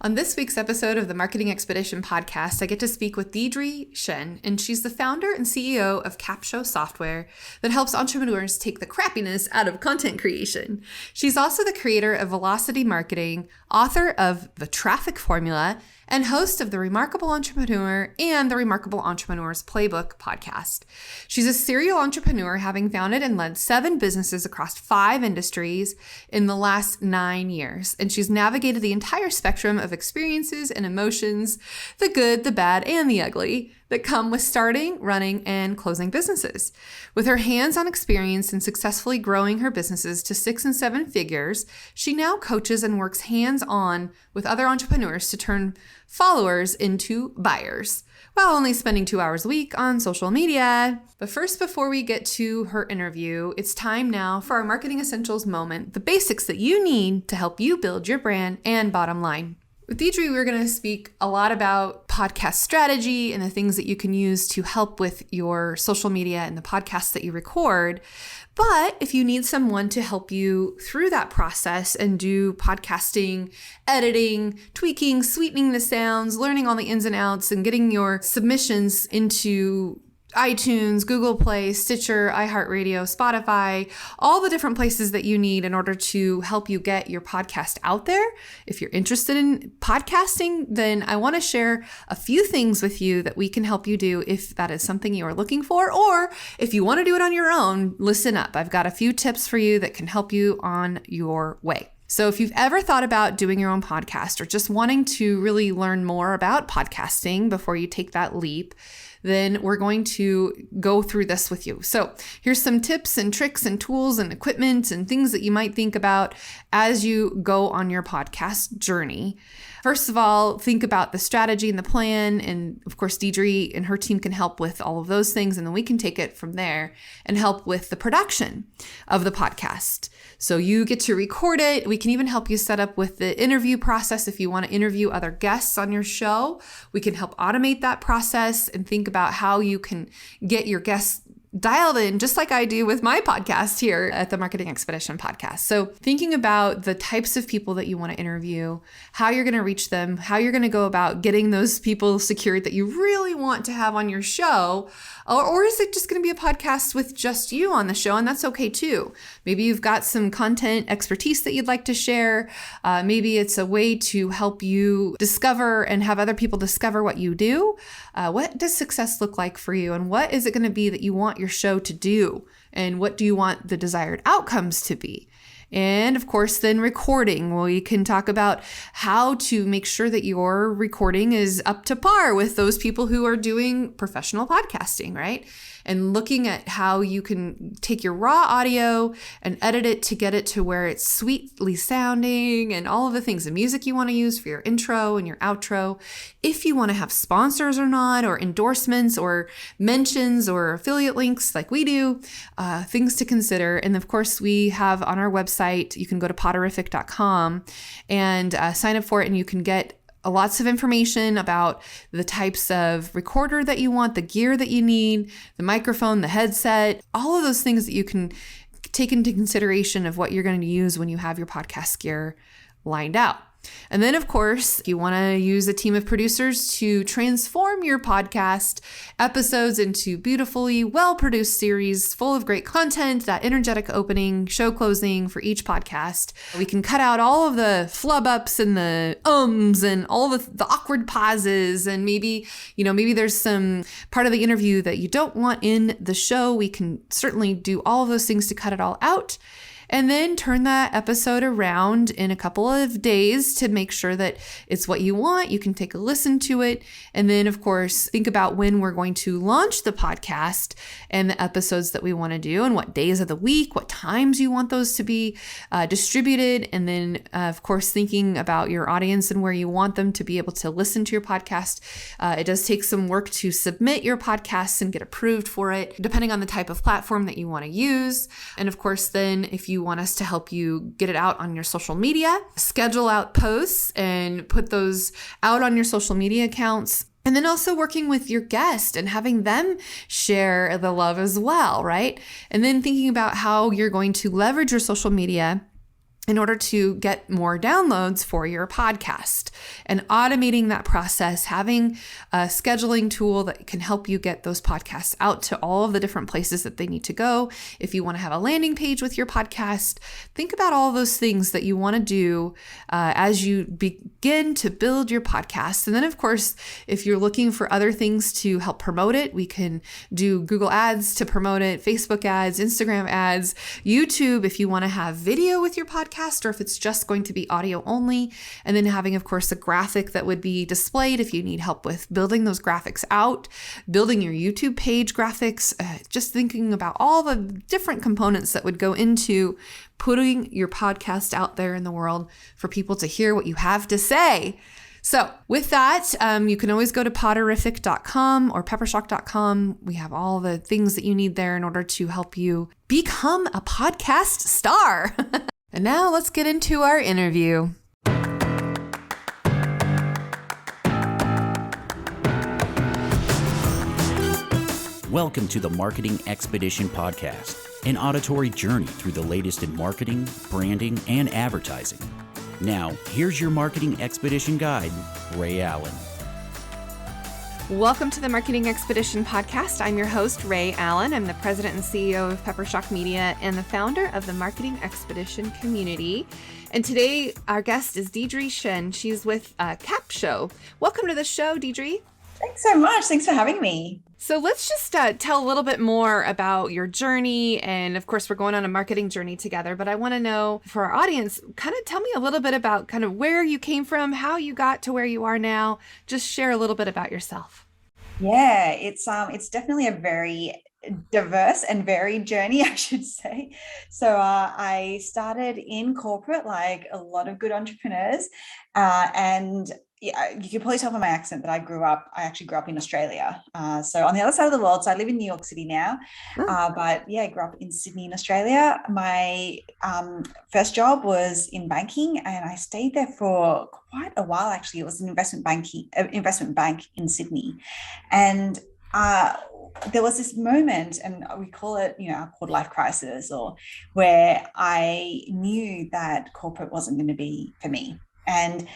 On this week's episode of the Marketing Expedition podcast, I get to speak with Deirdre Tshien, and she's the founder and CEO of Capsho Software that helps entrepreneurs take the crappiness out of content creation. She's also the creator of Velocity Marketing, author of The Traffic Formula, and host of The Remarkable Entrepreneur and The Remarkable Entrepreneur's Playbook podcast. She's a serial entrepreneur, having founded and led 7 businesses across 5 industries in the last 9 years. And she's navigated the entire spectrum of experiences and emotions, the good, the bad, and the ugly, that come with starting, running, and closing businesses. With her hands-on experience in successfully growing her businesses to 6 and 7 figures, she now coaches and works hands-on with other entrepreneurs to turn followers into buyers, while only spending 2 hours a week on social media. But first, before we get to her interview, it's time now for our Marketing Essentials moment, the basics that you need to help you build your brand and bottom line. With Deirdre, we're going to speak a lot about podcast strategy and the things that you can use to help with your social media and the podcasts that you record. But if you need someone to help you through that process and do podcasting, editing, tweaking, sweetening the sounds, learning all the ins and outs, and getting your submissions into iTunes, Google Play, Stitcher, iHeartRadio, Spotify, all the different places that you need in order to help you get your podcast out there. If you're interested in podcasting, then I want to share a few things with you that we can help you do if that is something you are looking for, or if you want to do it on your own, listen up. I've got a few tips for you that can help you on your way. So if you've ever thought about doing your own podcast or just wanting to really learn more about podcasting before you take that leap, then we're going to go through this with you. So here's some tips and tricks and tools and equipment and things that you might think about as you go on your podcast journey. First of all, think about the strategy and the plan. And of course, Deirdre and her team can help with all of those things. And then we can take it from there and help with the production of the podcast. So you get to record it. We can even help you set up with the interview process. If you want to interview other guests on your show, we can help automate that process and think about how you can get your guests dialed in, just like I do with my podcast here at the Marketing Expedition podcast. So thinking about the types of people that you want to interview, how you're going to reach them, how you're going to go about getting those people secured that you really want to have on your show, or is it just going to be a podcast with just you on the show? And that's okay too. Maybe you've got some content expertise that you'd like to share. Maybe it's a way to help you discover and have other people discover what you do. What does success look like for you? And what is it going to be that you want your show to do? And what do you want the desired outcomes to be? And of course, then recording. Well, you can talk about how to make sure that your recording is up to par with those people who are doing professional podcasting, right? And looking at how you can take your raw audio and edit it to get it to where it's sweetly sounding and all of the things, the music you want to use for your intro and your outro. If you want to have sponsors or not, or endorsements or mentions or affiliate links like we do, things to consider. And of course, we have on our website, you can go to potterific.com and sign up for it, and you can get lots of information about the types of recorder that you want, the gear that you need, the microphone, the headset, all of those things that you can take into consideration of what you're going to use when you have your podcast gear lined out. And then, of course, if you want to use a team of producers to transform your podcast episodes into beautifully well-produced series full of great content, that energetic opening, show closing for each podcast, we can cut out all of the flub ups and the ums and all the awkward pauses. And maybe there's some part of the interview that you don't want in the show. We can certainly do all of those things to cut it all out. And then turn that episode around in a couple of days to make sure that it's what you want. You can take a listen to it. And then, of course, think about when we're going to launch the podcast and the episodes that we want to do and what days of the week, what times you want those to be distributed. And then, of course, thinking about your audience and where you want them to be able to listen to your podcast. It does take some work to submit your podcasts and get approved for it, depending on the type of platform that you want to use. And of course, then if you want us to help you get it out on your social media, schedule out posts and put those out on your social media accounts. And then also working with your guest and having them share the love as well, right? And then thinking about how you're going to leverage your social media in order to get more downloads for your podcast, and automating that process, having a scheduling tool that can help you get those podcasts out to all of the different places that they need to go. If you want to have a landing page with your podcast, think about all those things that you want to do as you begin to build your podcast. And then, of course, if you're looking for other things to help promote it, we can do Google ads to promote it, Facebook ads, Instagram ads, YouTube if you want to have video with your podcast, or if it's just going to be audio only. And then having, of course, a graphic that would be displayed if you need help with building those graphics out, building your YouTube page graphics, just thinking about all the different components that would go into putting your podcast out there in the world for people to hear what you have to say. So with that, you can always go to potterific.com or peppershock.com. We have all the things that you need there in order to help you become a podcast star. And now let's get into our interview. Welcome to the Marketing Expedition Podcast, an auditory journey through the latest in marketing, branding, and advertising. Now, here's your Marketing Expedition guide, Ray Allen. Welcome to the Marketing Expedition Podcast. I'm your host, Ray Allen. I'm the president and CEO of Peppershock Media and the founder of the Marketing Expedition community. And today, our guest is Deirdre Tshien. She's with Capsho. Welcome to the show, Deirdre. Thanks so much. Thanks for having me. So let's just tell a little bit more about your journey. And of course, we're going on a marketing journey together. But I want to know, for our audience, kind of tell me a little bit about kind of where you came from, how you got to where you are now. Just share a little bit about yourself. Yeah, it's definitely a very diverse and varied journey, I should say. So I started in corporate, like a lot of good entrepreneurs, and yeah, you can probably tell from my accent that I actually grew up in Australia. So on the other side of the world. So I live in New York City now, but yeah, I grew up in Sydney in Australia. My first job was in banking, and I stayed there for quite a while. Actually, it was an investment bank in Sydney, and there was this moment, and we call it, our quarter life crisis, or where I knew that corporate wasn't going to be for me. And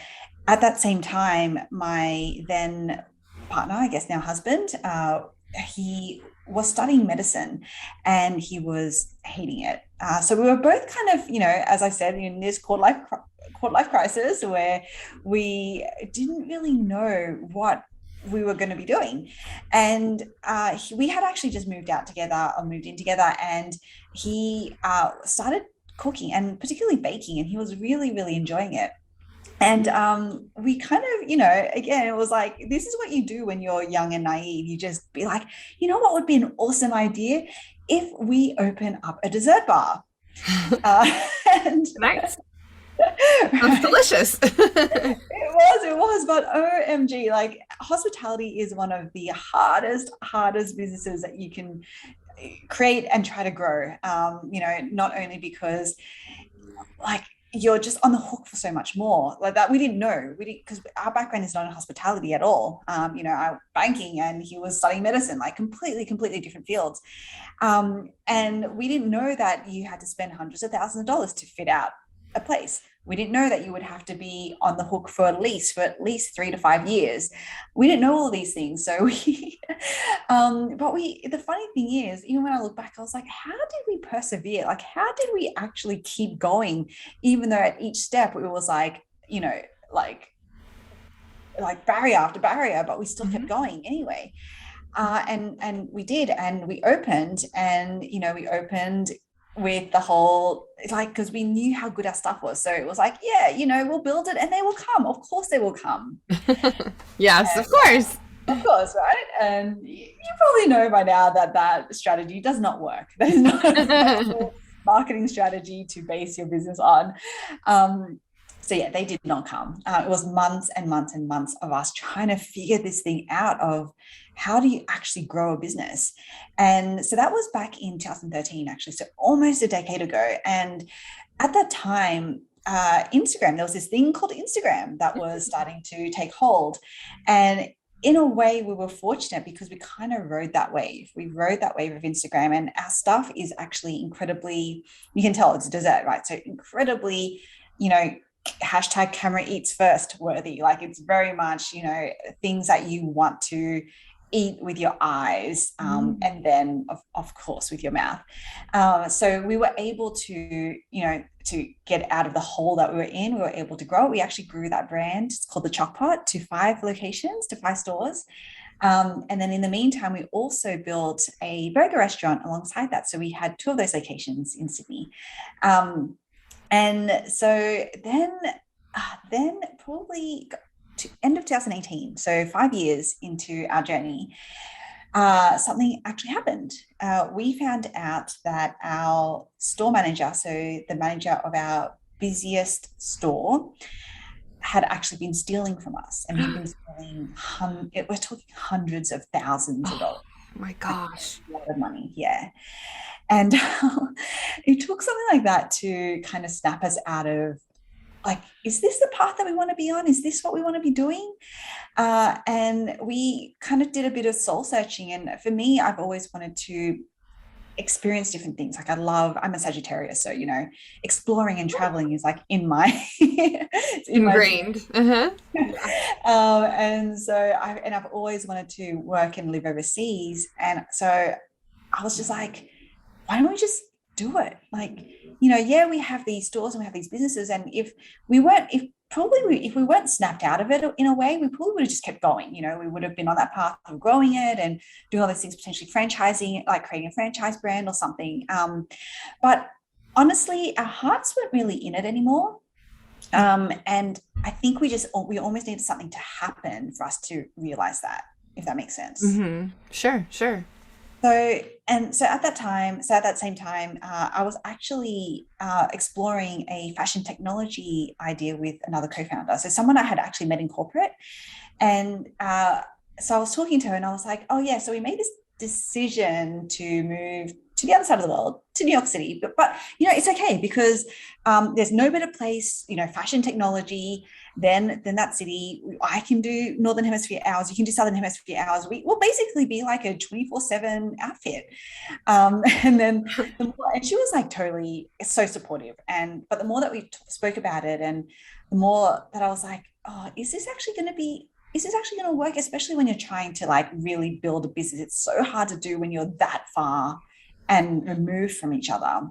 at that same time, my then partner, I guess now husband, he was studying medicine and he was hating it. So we were both kind of, as I said, in this quarter life crisis where we didn't really know what we were going to be doing. And we had actually just moved in together, and he started cooking and particularly baking, and he was really, really enjoying it. And we kind of, again, it was like, this is what you do when you're young and naive. You just be like, what would be an awesome idea if we open up a dessert bar? And nice. That's delicious. It was, but OMG, like, hospitality is one of the hardest businesses that you can create and try to grow. Not only because, like, you're just on the hook for so much more like that. We didn't know, because our background is not in hospitality at all. Our banking, and he was studying medicine, like completely different fields. And we didn't know that you had to spend hundreds of thousands of dollars to fit out a place. We didn't know that you would have to be on the hook for at least 3 to 5 years. We didn't know all these things. So the funny thing is, even when I look back, I was like, how did we persevere? Like, how did we actually keep going? Even though at each step it was like, like barrier after barrier, but we still kept going anyway. And we did, and we opened, with the whole, like, because we knew how good our stuff was. So it was like, we'll build it and they will come. Of course they will come. Yes, and, of course. Of course, right? And you probably know by now that strategy does not work. That is not a marketing strategy to base your business on. So yeah, they did not come. It was months and months and months of us trying to figure this thing out of how do you actually grow a business? And so that was back in 2013, actually, so almost a decade ago. And at that time, Instagram, there was this thing called Instagram that was starting to take hold. And in a way, we were fortunate because we kind of rode that wave. We rode that wave of Instagram, and our stuff is actually incredibly, you can tell it's a dessert, right? So incredibly, hashtag camera eats first worthy. Like it's very much, things that you want to eat with your eyes, and then of course with your mouth. So we were able to, to get out of the hole that we were in. We were able to grow. We actually grew that brand. It's called the Chockpot to 5 locations, to 5 stores. And then in the meantime, we also built a burger restaurant alongside that. So we had 2 of those locations in Sydney. And so then probably to end of 2018, so 5 years into our journey, something actually happened. We found out that our store manager, so the manager of our busiest store, had actually been stealing from us, and he'd been stealing, we're talking hundreds of thousands of dollars. Oh my gosh. A lot of money, yeah. And it took something like that to kind of snap us out of, like, is this the path that we want to be on? Is this what we want to be doing? And we kind of did a bit of soul searching. And for me, I've always wanted to experience different things. Like I'm a Sagittarius, so exploring and traveling is like in my it's ingrained. And so I've always wanted to work and live overseas. And so I was just like, why don't we just do it? Like, we have these stores and we have these businesses, and if we weren't snapped out of it in a way, we probably would have just kept going. We would have been on that path of growing it and doing all those things, potentially franchising, like creating a franchise brand or something. But honestly, our hearts weren't really in it anymore. And I think we almost needed something to happen for us to realize that, if that makes sense. Mm-hmm. Sure. So at that same time, I was actually exploring a fashion technology idea with another co-founder. So someone I had actually met in corporate. And so I was talking to her and I was like, oh yeah, so we made this decision to move to the other side of the world, to New York City. But it's okay because there's no better place, fashion technology than that city. I can do Northern Hemisphere hours. You can do Southern Hemisphere hours. We will basically be like a 24/7 outfit. And then and she was like totally so supportive. But the more that we spoke about it, and the more that I was like, oh, is this actually going to work, especially when you're trying to like really build a business? It's so hard to do when you're that far and removed from each other.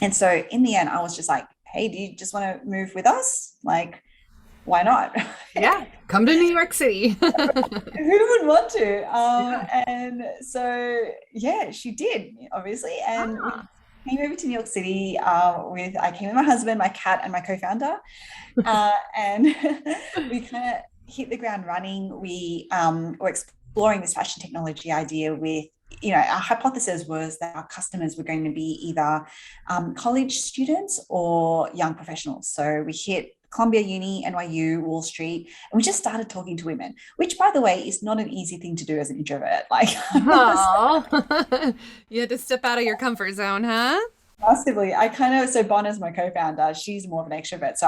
And so in the end, I was just like, hey, do you just want to move with us? Like, why not? Yeah, come to New York City. Who would want to? And so, yeah, she did, obviously. And we came over to New York City I came with my husband, my cat, and my co-founder. And we kind of hit the ground running. We were exploring this fashion technology idea with, our hypothesis was that our customers were going to be either college students or young professionals. So we hit Columbia Uni, NYU, Wall Street, and we just started talking to women, which, by the way, is not an easy thing to do as an introvert. Like, you had to step out of your comfort zone, huh? Massively. So Bonna's my co-founder. She's more of an extrovert. So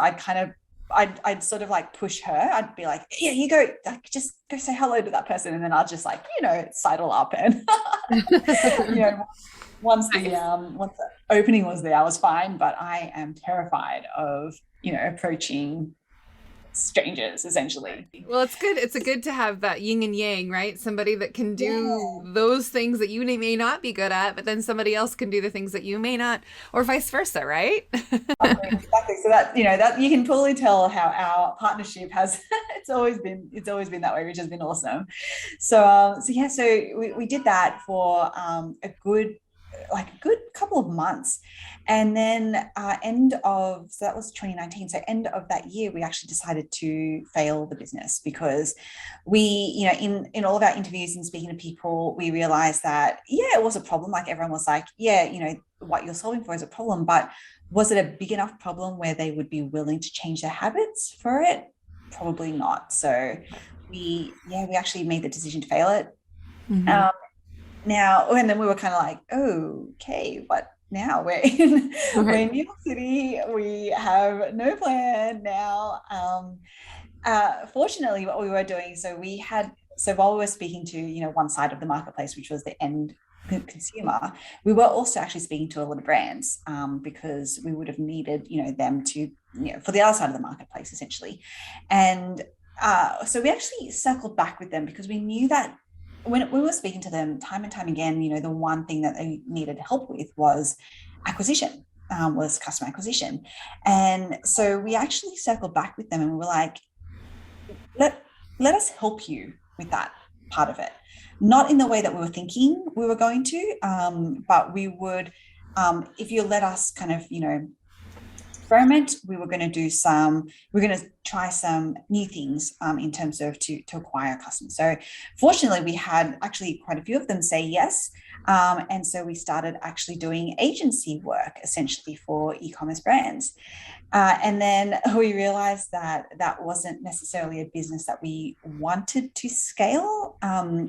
I'd sort of like push her. I'd be like, yeah, you go, like, just go say hello to that person. And then I'll just like, sidle up and, once the opening was there, I was fine, but I am terrified of, approaching strangers, essentially. Well, it's good. It's good to have that yin and yang, right? Somebody that can do those things that you may not be good at, but then somebody else can do the things that you may not, or vice versa, right? Exactly. So that, that you can totally tell how our partnership has, it's always been that way, which has been awesome. So we did that for a good couple of months. And then so that was 2019. So end of that year, we actually decided to fail the business because we, in all of our interviews and speaking to people, we realized that, it was a problem. Like everyone was like, what you're solving for is a problem, but was it a big enough problem where they would be willing to change their habits for it? Probably not. So we actually made the decision to fail it. Mm-hmm. Now, and then we were kind of like, okay, what now? We're in New York City. We have no plan now. Fortunately, what we were doing, so we had so while we were speaking to, one side of the marketplace, which was the end consumer, we were also actually speaking to a lot of brands, because we would have needed, them to, for the other side of the marketplace, essentially. And so we actually circled back with them because we knew that when we were speaking to them time and time again, the one thing that they needed help with was acquisition, was customer acquisition. And so we actually circled back with them and we were like, let us help you with that part of it. Not in the way that we were thinking we were going to, but we would, if you let us kind of, experiment, we're going to try some new things in terms of to acquire customers. So fortunately, we had actually quite a few of them say yes. And so we started actually doing agency work essentially for e-commerce brands. And then we realized that that wasn't necessarily a business that we wanted to scale.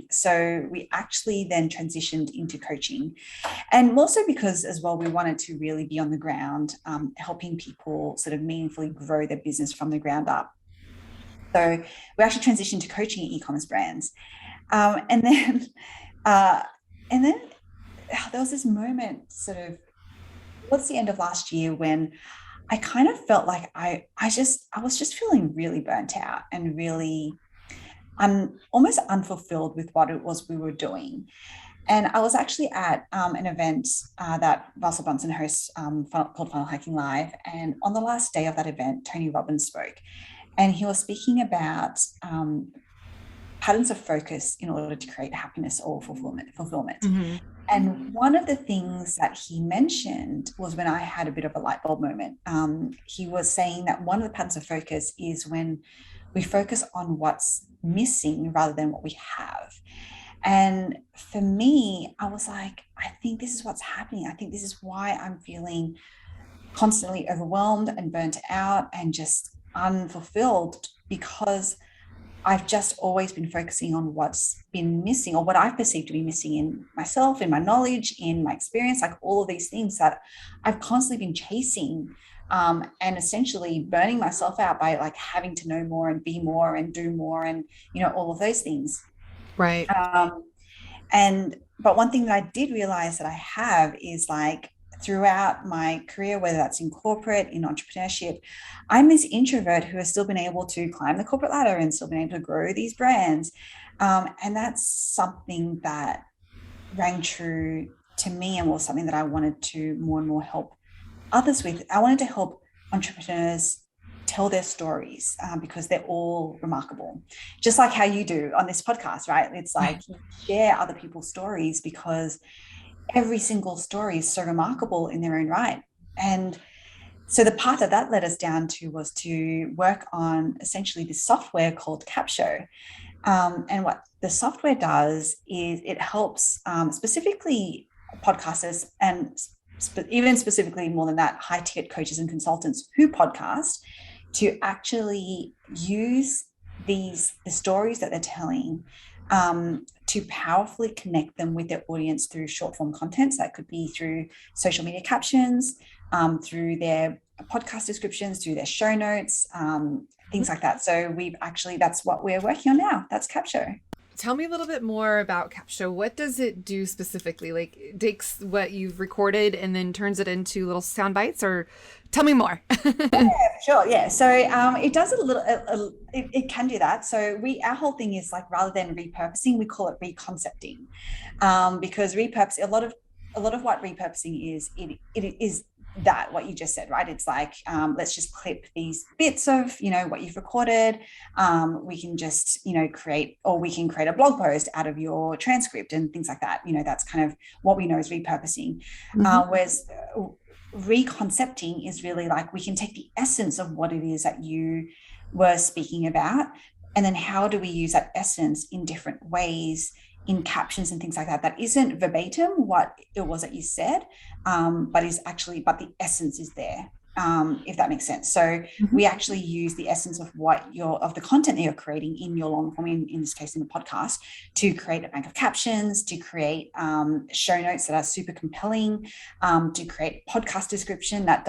So we actually then transitioned into coaching, and more so because as well, we wanted to really be on the ground, helping people sort of meaningfully grow their business from the ground up. So we actually transitioned to coaching e-commerce brands. And then there was this moment sort of towards the end of last year when I kind of felt like I was just feeling really burnt out and really almost unfulfilled with what it was we were doing. And I was actually at an event that Russell Brunson hosts called Funnel Hacking Live. And on the last day of that event, Tony Robbins spoke. And he was speaking about patterns of focus in order to create happiness or fulfillment. Mm-hmm. And one of the things that he mentioned was when I had a bit of a light bulb moment. He was saying that one of the patterns of focus is when we focus on what's missing rather than what we have. And for me, I was like, I think this is what's happening. I think this is why I'm feeling constantly overwhelmed and burnt out and just unfulfilled, because I've just always been focusing on what's been missing, or what I've perceived to be missing in myself, in my knowledge, in my experience, like all of these things that I've constantly been chasing, and essentially burning myself out by like having to know more and be more and do more and, all of those things. Right. But one thing that I did realize that I have is like, throughout my career, whether that's in corporate, in entrepreneurship, I'm this introvert who has still been able to climb the corporate ladder and still been able to grow these brands. And that's something that rang true to me and was something that I wanted to more and more help others with. I wanted to help entrepreneurs tell their stories because they're all remarkable, just like how you do on this podcast, right? It's like you share other people's stories because every single story is so remarkable in their own right. And so the path that led us down to was to work on essentially this software called Capsho. And what the software does is it helps specifically podcasters and even specifically more than that, high ticket coaches and consultants who podcast to actually use the stories that they're telling to powerfully connect them with their audience through short form content. So that could be through social media captions, through their podcast descriptions, through their show notes, things like that. So that's what we're working on now. That's Capsho. Tell me a little bit more about Capsho. What does it do specifically? Like, it takes what you've recorded and then turns it into little sound bites, or tell me more. Yeah, sure. Yeah. So it does a little, it can do that. So our whole thing is like, rather than repurposing, we call it reconcepting, because repurposing, a lot of what repurposing is, it is that what you just said, right? It's like, let's just clip these bits of, what you've recorded. We can just, create a blog post out of your transcript and things like that. That's kind of what we know is repurposing. Mm-hmm. Whereas reconcepting is really like, we can take the essence of what it is that you were speaking about, and then how do we use that essence in different ways, in captions and things like that, that isn't verbatim what it was that you said, but the essence is there. if that makes sense. So we actually use the essence of of the content that you're creating in your long form, in this case, in the podcast, to create a bank of captions, to create show notes that are super compelling, to create podcast description that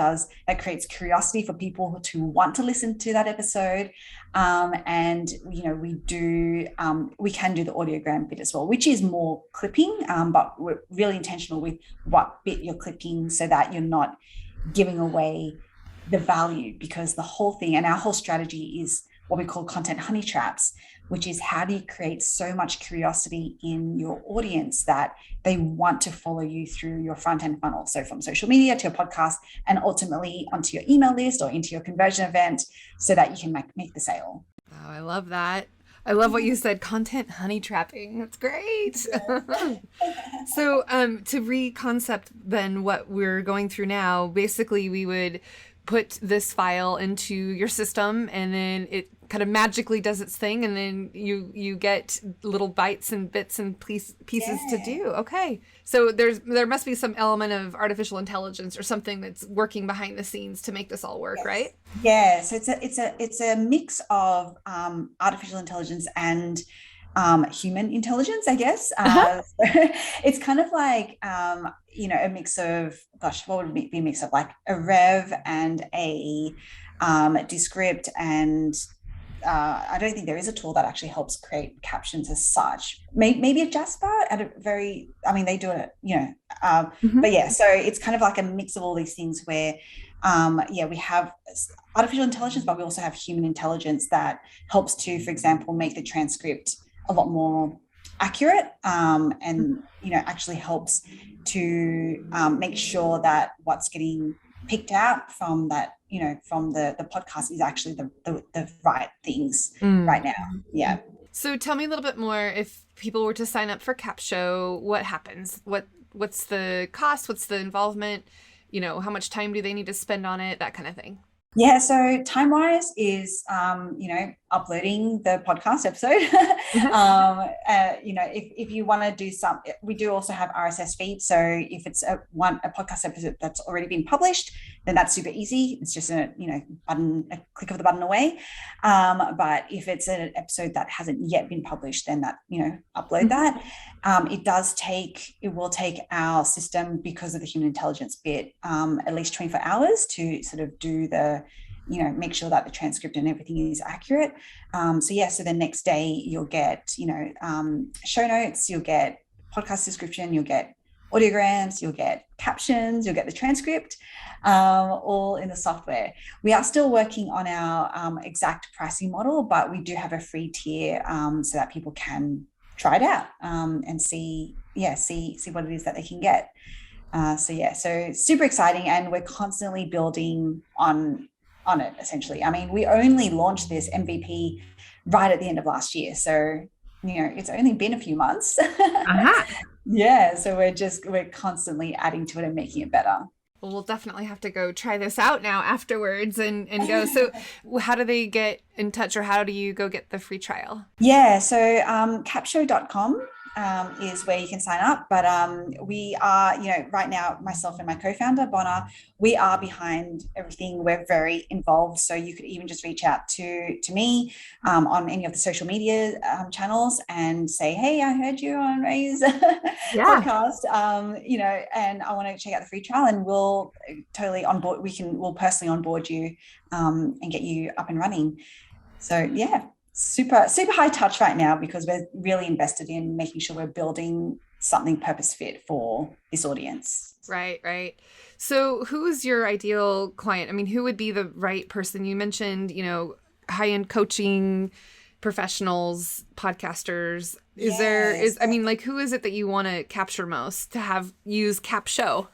creates curiosity for people to want to listen to that episode. And we can do the audiogram bit as well, which is more clipping, but we're really intentional with what bit you're clipping so that you're not giving away the value, because the whole thing and our whole strategy is what we call content honey traps, which is how do you create so much curiosity in your audience that they want to follow you through your front end funnel. So from social media to your podcast and ultimately onto your email list or into your conversion event so that you can make the sale. Oh, I love that. I love what you said, content honey trapping. That's great. So to reconcept then what we're going through now, basically we would put this file into your system and then it kind of magically does its thing, and then you get little bites and bits and pieces to do. Okay. So there must be some element of artificial intelligence or something that's working behind the scenes to make this all work, right? Yeah. So it's a mix of artificial intelligence and human intelligence, I guess. So it's kind of like a mix of, what would it be a mix of, like a rev and a descript, and I don't think there is a tool that actually helps create captions as such. Maybe a Jasper they do it, but yeah, so it's kind of like a mix of all these things where, we have artificial intelligence, but we also have human intelligence that helps to, for example, make the transcript a lot more accurate, and, actually helps to make sure that what's getting picked out from that, from the podcast is actually the right things right now. Yeah. So tell me a little bit more. If people were to sign up for Capsho, what happens? What's the cost? What's the involvement? How much time do they need to spend on it? That kind of thing. Yeah, so time-wise is, uploading the podcast episode. If you want to do we do also have RSS feeds. So if it's a podcast episode that's already been published, then that's super easy. It's just a click of the button away. But if it's an episode that hasn't yet been published, then that, upload that. It will take our system, because of the human intelligence bit, at least 24 hours to sort of do make sure that the transcript and everything is accurate. So the next day you'll get, show notes, you'll get podcast description, you'll get audiograms, you'll get captions, you'll get the transcript, all in the software. We are still working on our exact pricing model, but we do have a free tier so that people can try it out and see what it is that they can get. So super exciting, and we're constantly building on it, essentially. I mean, we only launched this MVP right at the end of last year, so it's only been a few months. Yeah, so we're constantly adding to it and making it better. Well, we'll definitely have to go try this out now afterwards and go. So how do they get in touch, or how do you go get the free trial? Yeah, so capsho.com is where you can sign up. But we are, right now, myself and my co-founder, Bonner, we are behind everything. We're very involved. So you could even just reach out to me on any of the social media channels and say, hey, I heard you on Ray's podcast, and I want to check out the free trial, and we'll totally onboard. We'll personally onboard you and get you up and running. So yeah. Super high touch right now, because we're really invested in making sure we're building something purpose fit for this audience. Right. So who is your ideal client? I mean, who would be the right person? You mentioned, high-end coaching professionals, podcasters. Who is it that you want to capture most to use Capsho?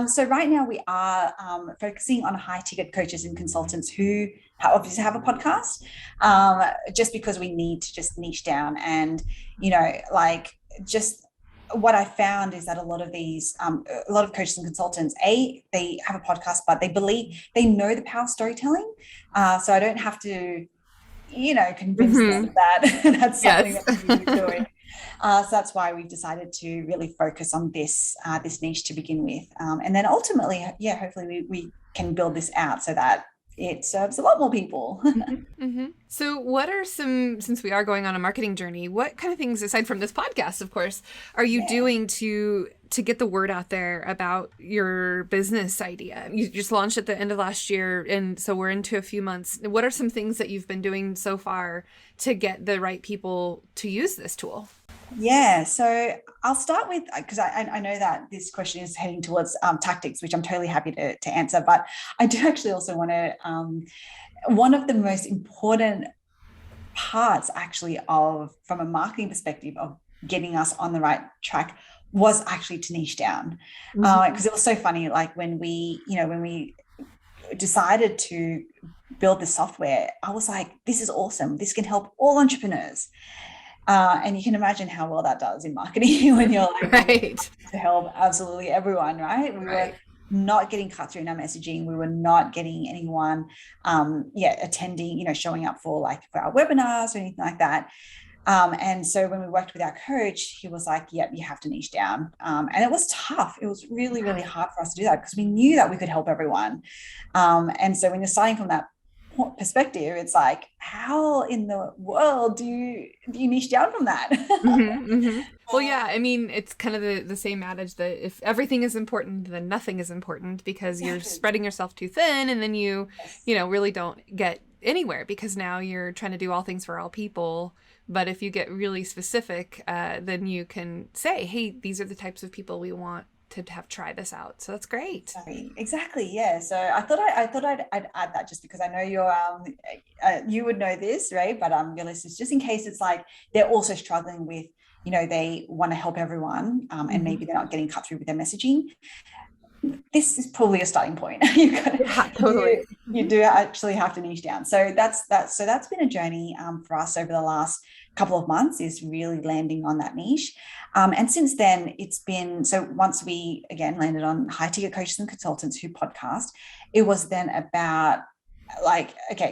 So right now we are focusing on high-ticket coaches and consultants who obviously have a podcast, just because we need to just niche down. And, what I found is that a lot of these, a lot of coaches and consultants, they have a podcast, but they know the power of storytelling. So I don't have to, convince them that that's something that we need to be doing. So that's why we've decided to really focus on this niche to begin with. And then ultimately, hopefully we can build this out so that it serves a lot more people. So what are since we are going on a marketing journey, what kind of things, aside from this podcast, of course, are you doing to get the word out there about your business idea? You just launched at the end of last year, and so we're into a few months. What are some things that you've been doing so far to get the right people to use this tool? Yeah, so I'll start with, because I know that this question is heading towards tactics, which I'm totally happy to answer, but I do actually also want to, one of the most important parts actually from a marketing perspective of getting us on the right track was actually to niche down. Because it was so funny, like when we decided to build this software, I was like, this is awesome. This can help all entrepreneurs. And you can imagine how well that does in marketing when you're like, right, to help absolutely everyone, right? We were not getting cut through in our messaging. We were not getting anyone, attending, showing up for our webinars or anything like that. And so when we worked with our coach, he was like, yep, you have to niche down. And it was tough. It was really, really hard for us to do that because we knew that we could help everyone. And so when you're starting from that perspective, it's like, how in the world do you niche down from that? Well, yeah, I mean, it's kind of the same adage that if everything is important, then nothing is important, because you're spreading yourself too thin, and then you really don't get anywhere, because now you're trying to do all things for all people. But if you get really specific, then you can say, hey, these are the types of people we want to have try this out. So that's great. Exactly. Yeah. So I thought I'd add that, just because I know you're you would know this, right? But your listeners, just in case it's like they're also struggling with, they want to help everyone, and maybe they're not getting cut through with their messaging. This is probably a starting point. You do actually have to niche down. So that's been a journey for us over the last couple of months, is really landing on that niche. And since then, it's been, so once we again landed on high ticket coaches and consultants who podcast, it was then about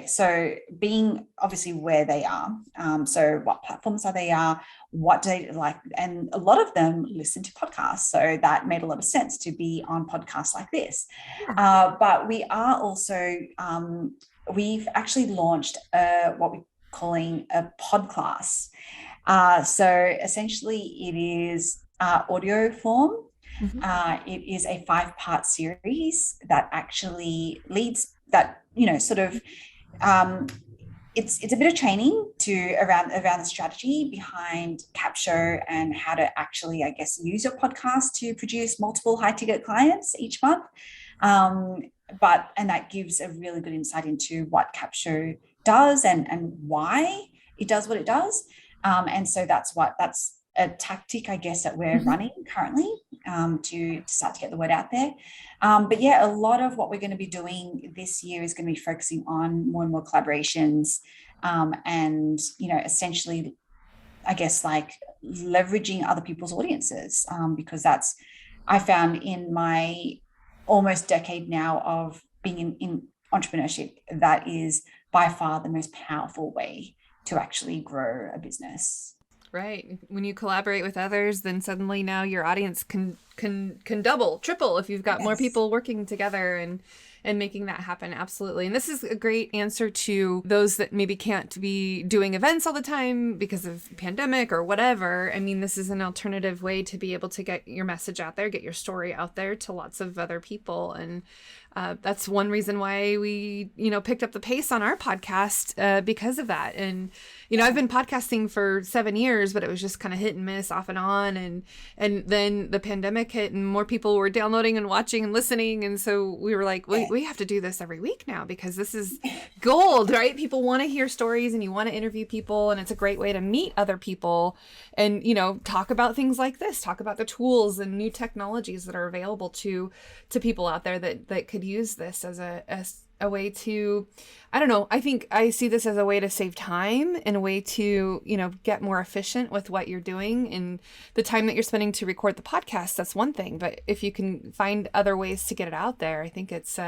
so being obviously where they are. So what platforms are they are, what do they like? And a lot of them listen to podcasts. So that made a lot of sense to be on podcasts like this. But we are also, we've actually launched what we're calling a podcast. So essentially it is audio form. It is a 5-part series that actually leads that, sort of, it's a bit of training around the strategy behind Capsho and how to actually, I guess, use your podcast to produce multiple high ticket clients each month. And that gives a really good insight into what Capsho does and why it does what it does. And so that's a tactic, I guess, that we're running currently to start to get the word out there. But yeah, a lot of what we're going to be doing this year is going to be focusing on more and more collaborations, and, essentially, I guess, like leveraging other people's audiences, because that's, I found in my almost decade now of being in entrepreneurship, that is by far the most powerful way to actually grow a business. Right. When you collaborate with others, then suddenly now your audience can double, triple if you've got more people working together and making that happen. Absolutely. And this is a great answer to those that maybe can't be doing events all the time because of pandemic or whatever. I mean, this is an alternative way to be able to get your message out there, get your story out there to lots of other people. And that's one reason why we, picked up the pace on our podcast because of that. And, I've been podcasting for 7 years, but it was just kind of hit and miss off and on. And then the pandemic hit and more people were downloading and watching and listening. And so we were like, we have to do this every week now, because this is gold, right? People want to hear stories and you want to interview people. And it's a great way to meet other people and, talk about things like this, talk about the tools and new technologies that are available to people out there that could use this as a way to, I don't know, I think I see this as a way to save time and a way to, get more efficient with what you're doing. And the time that you're spending to record the podcast, that's one thing. But if you can find other ways to get it out there, I think it's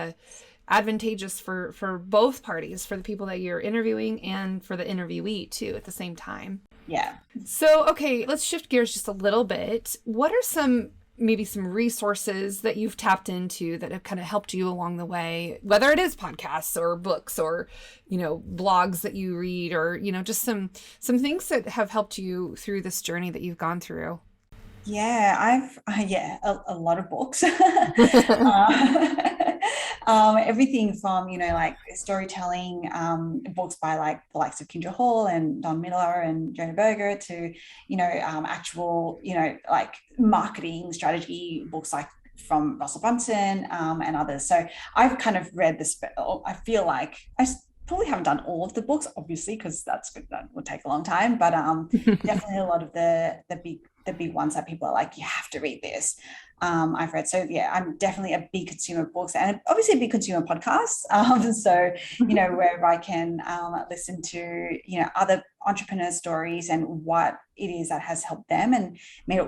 advantageous for both parties, for the people that you're interviewing and for the interviewee too at the same time. Yeah. So, okay, let's shift gears just a little bit. What are maybe some resources that you've tapped into that have kind of helped you along the way, whether it is podcasts or books or, blogs that you read or, just some things that have helped you through this journey that you've gone through? Yeah, a lot of books. Everything from, like storytelling books by like the likes of Kindra Hall and Don Miller and Jonah Berger to, actual, like marketing strategy books like from Russell Brunson and others. So I've kind of read I feel like I probably haven't done all of the books, obviously, because that would take a long time, but definitely a lot of the big ones that people are like, you have to read this. I've read. So yeah, I'm definitely a big consumer of books and obviously a big consumer of podcasts. So, wherever I can listen to, other entrepreneur stories and what it is that has helped them and made it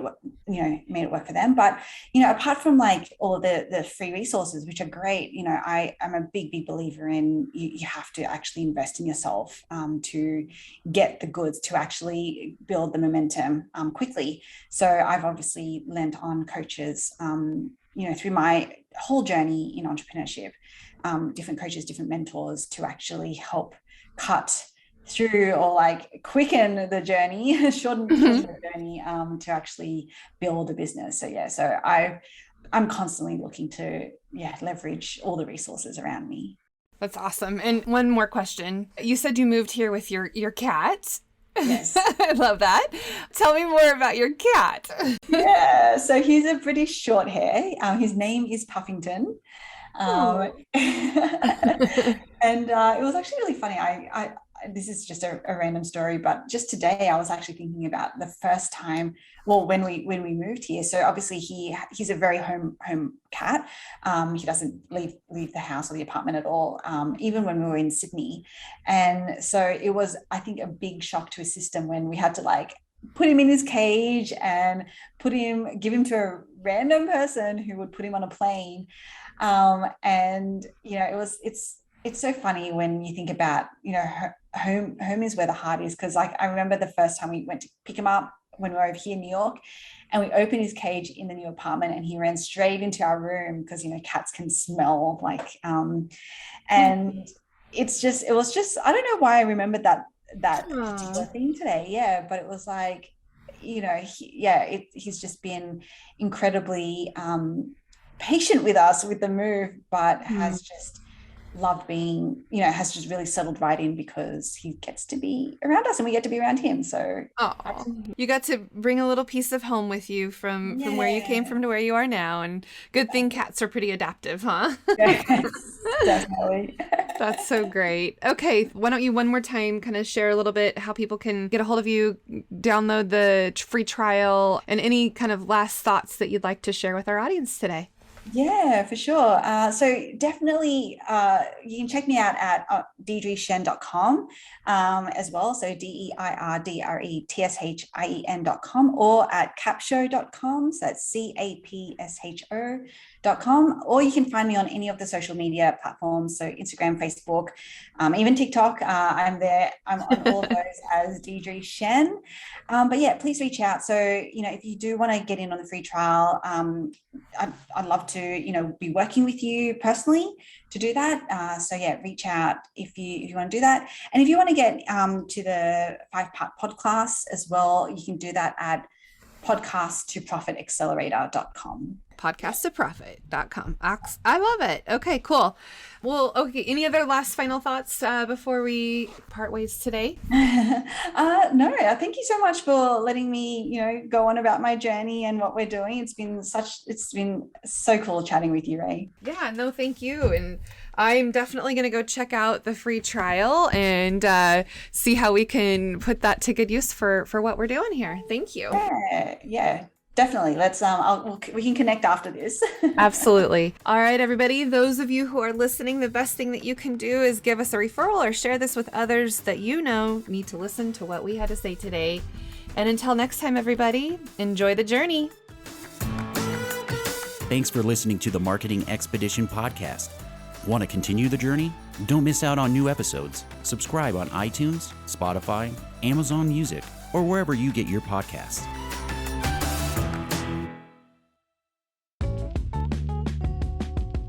work for them. But, apart from like all of the free resources, which are great, I'm a big believer in you have to actually invest in yourself to get the goods, to actually build the momentum quickly. So I've obviously lent on coaches, through my whole journey in entrepreneurship, different coaches, different mentors to actually help cut through or like quicken the journey, shorten the journey to actually build a business. So yeah, so I'm constantly looking to leverage all the resources around me. That's awesome. And one more question. You said you moved here with your cat. Yes. I love that. Tell me more about your cat. Yeah, so he's a British short hair. His name is Puffington. And it was actually really funny. I this is just a random story, but just today I was actually thinking about the first time, when we moved here. So obviously he's a very home cat. He doesn't leave the house or the apartment at all, even when we were in Sydney. And so it was, I think, a big shock to his system when we had to like put him in his cage and give him to a random person who would put him on a plane. And it's so funny when you think about, home is where the heart is. Because like I remember the first time we went to pick him up when we were over here in New York, and we opened his cage in the new apartment and he ran straight into our room because, cats can smell like, and it was just, I don't know why I remembered that particular thing today. Yeah. But it was like, he's just been incredibly patient with us with the move, but has just loved being, has just really settled right in because he gets to be around us and we get to be around him. So you got to bring a little piece of home with you from where you came from to where you are now. And good thing cats are pretty adaptive, huh? Yes, definitely. That's so great. Okay, why don't you one more time kind of share a little bit how people can get a hold of you, download the free trial, and any kind of last thoughts that you'd like to share with our audience today? Yeah, for sure. So definitely you can check me out at deirdretshien.com as well. So DeirdreTshien.com or at capsho.com. So that's CAPSHO.com. Or you can find me on any of the social media platforms. So Instagram, Facebook, even TikTok. I'm there. I'm on all of those as Deirdre Tshien. But yeah, please reach out. So, if you do want to get in on the free trial, I'd love to, be working with you personally to do that. So yeah, reach out if you want to do that. And if you want to get to the 5-part podcast as well, you can do that at podcasttoprofitaccelerator.com. Podcasttoprofit.com. I love it. Okay, cool. Well, okay. Any other last final thoughts before we part ways today? No, thank you so much for letting me, go on about my journey and what we're doing. It's been so cool chatting with you, Ray. Yeah, no, thank you. And I'm definitely going to go check out the free trial and see how we can put that to good use for what we're doing here. Thank you. Yeah. Definitely. Let's we can connect after this. Absolutely. All right, everybody. Those of you who are listening, the best thing that you can do is give us a referral or share this with others that need to listen to what we had to say today. And until next time, everybody, enjoy the journey. Thanks for listening to the Marketing Expedition podcast. Want to continue the journey? Don't miss out on new episodes. Subscribe on iTunes, Spotify, Amazon Music, or wherever you get your podcasts.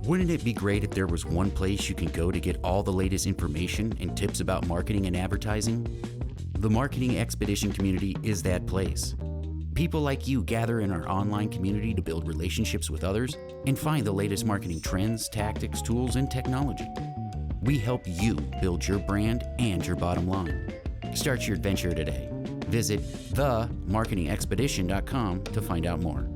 Wouldn't it be great if there was one place you can go to get all the latest information and tips about marketing and advertising? The Marketing Expedition community is that place. People like you gather in our online community to build relationships with others and find the latest marketing trends, tactics, tools, and technology. We help you build your brand and your bottom line. Start your adventure today. Visit themarketingexpedition.com to find out more.